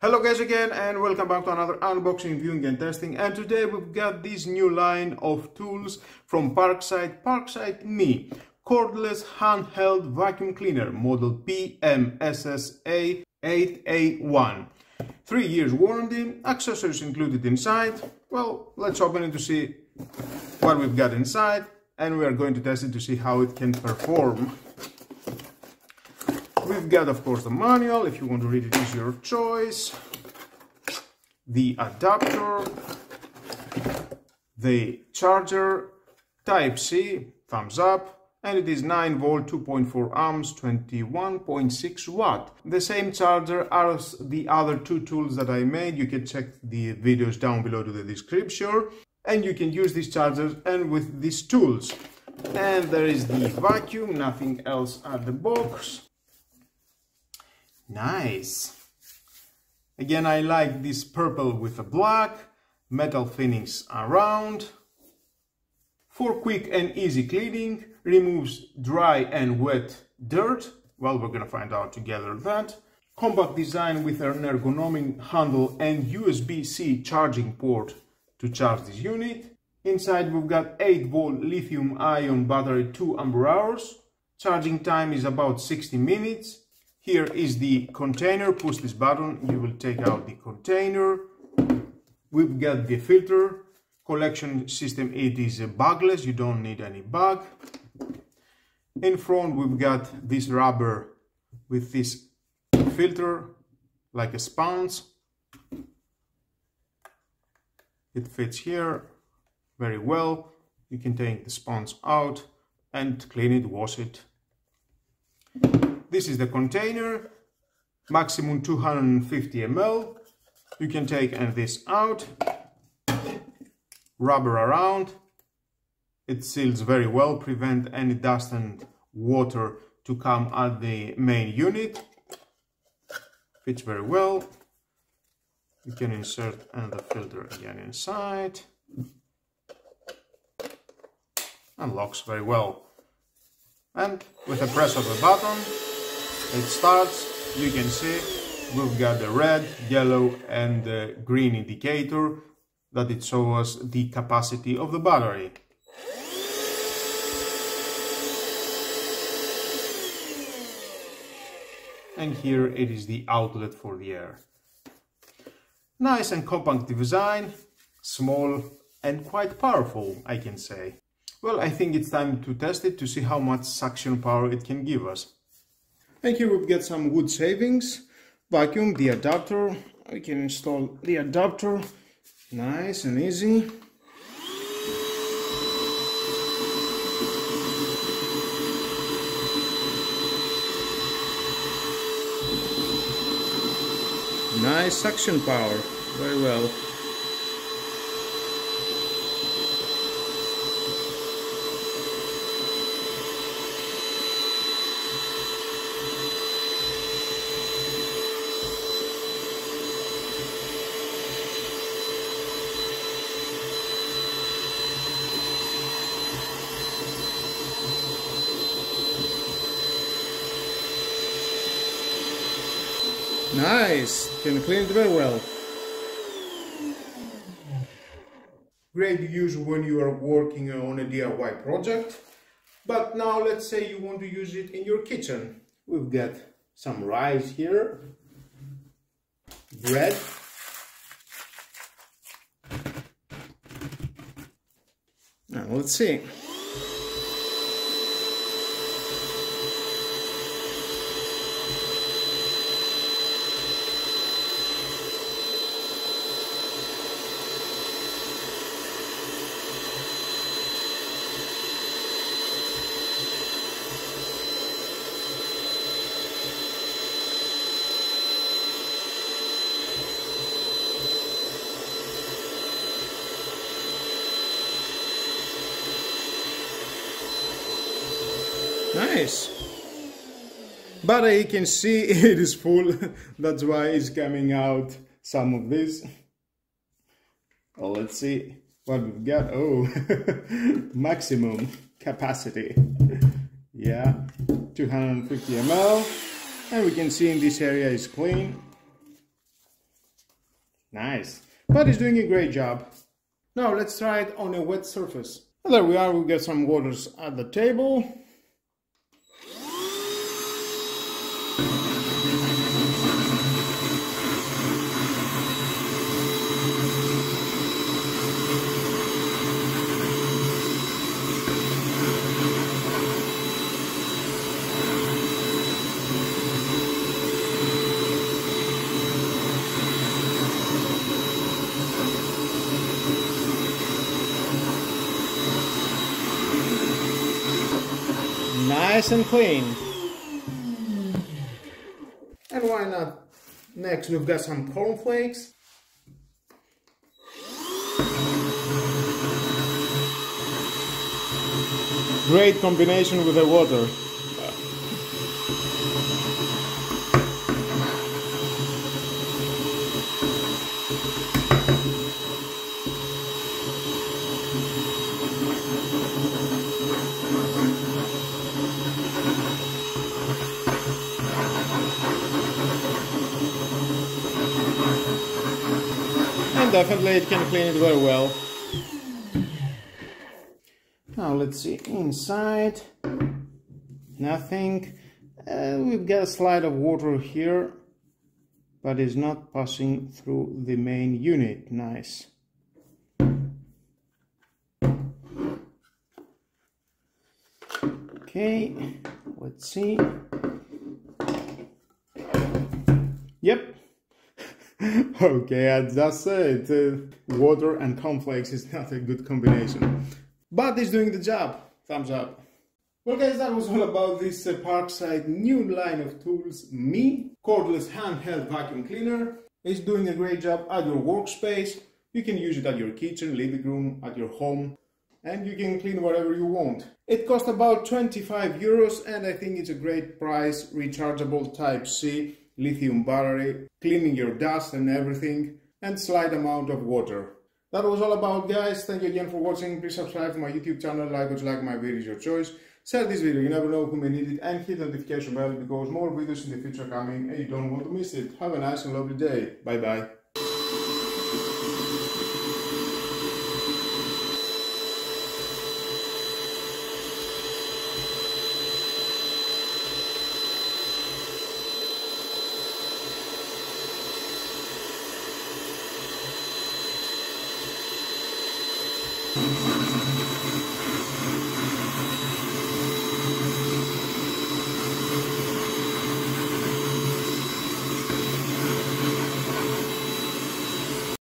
Hello guys again, and welcome back to another unboxing, viewing and testing. And today we've got this new line of tools from Parkside Me Cordless Handheld Vacuum Cleaner model PMSSA 8A1. 3 years warranty, accessories included inside. Well, let's open it to see what we've got inside, and we are going to test it to see how it can perform. We've got, of course, the manual. If you want to read it, is your choice. The adapter, the charger, Type-C, thumbs up, and it is 9 volt, 2.4 amps, 21.6 watt. The same charger as the other two tools that I made. You can check the videos down below to the description, and you can use these chargers and with these tools. And there is the vacuum, nothing else at the box. Nice. Again, I like this purple with the black, metal fittings around. For quick and easy cleaning, removes dry and wet dirt. Well, we're gonna find out together that. Compact design with an ergonomic handle and USB-C charging port to charge this unit. Inside we've got 8 volt lithium ion battery, 2 ampere hours. Charging time is about 60 minutes. Here is the container. Push this button, you will take out the container. We've got the filter. Collection system, it is bagless, you don't need any bag. In front we've got this rubber with this filter, like a sponge. It fits here very well. You can take the sponge out and clean it, wash it. This is the container, maximum 250 ml. You can take this out, rubber around. It seals very well, prevent any dust and water to come at the main unit. Fits very well. You can insert the filter again inside. And locks very well. And with a press of a button, it starts. You can see we've got the red, yellow and the green indicator that it shows us the capacity of the battery. And here it is the outlet for the air. Nice and compact design, small and quite powerful, I can say. Well, I think it's time to test it to see how much suction power it can give us. And here we've got some wood savings, vacuum, the adapter. We can install the adapter, nice and easy. Nice suction power, very well. Nice, can clean it very well. Great to use when you are working on a DIY project. But now let's say you want to use it in your kitchen. We've got some rice here, bread, now let's see. Nice, but you can see it is full. That's why it's coming out some of this. Well, let's see what we've got. Oh, maximum capacity. Yeah, 250 ml, and we can see in this area is clean. Nice. But it's doing a great job. Now let's try it on a wet surface. And there we are, we got some waters at the table. Nice and clean. And why not? Next we've got some cornflakes. Great combination with the water. Definitely it can clean it very well. Now let's see inside. Nothing. We've got a slide of water here, but it's not passing through the main unit. Nice. Okay, let's see. Yep. Okay, I just said water and cornflakes is not a good combination, but it's doing the job. Thumbs up. Well guys, that was all about this Parkside new line of tools, Cordless Handheld Vacuum Cleaner. It's doing a great job at your workspace. You can use it at your kitchen, living room, at your home, and you can clean whatever you want. It cost about 25 euros and I think it's a great price, rechargeable Type-C, lithium battery, cleaning your dust and everything, and slight amount of water. That was all about, guys. Thank you again for watching. Please subscribe to my YouTube channel, like or dislike my videos, your choice. Share this video, you never know who may need it, and hit the notification bell because more videos in the future are coming and you don't want to miss it. Have a nice and lovely day. Bye bye.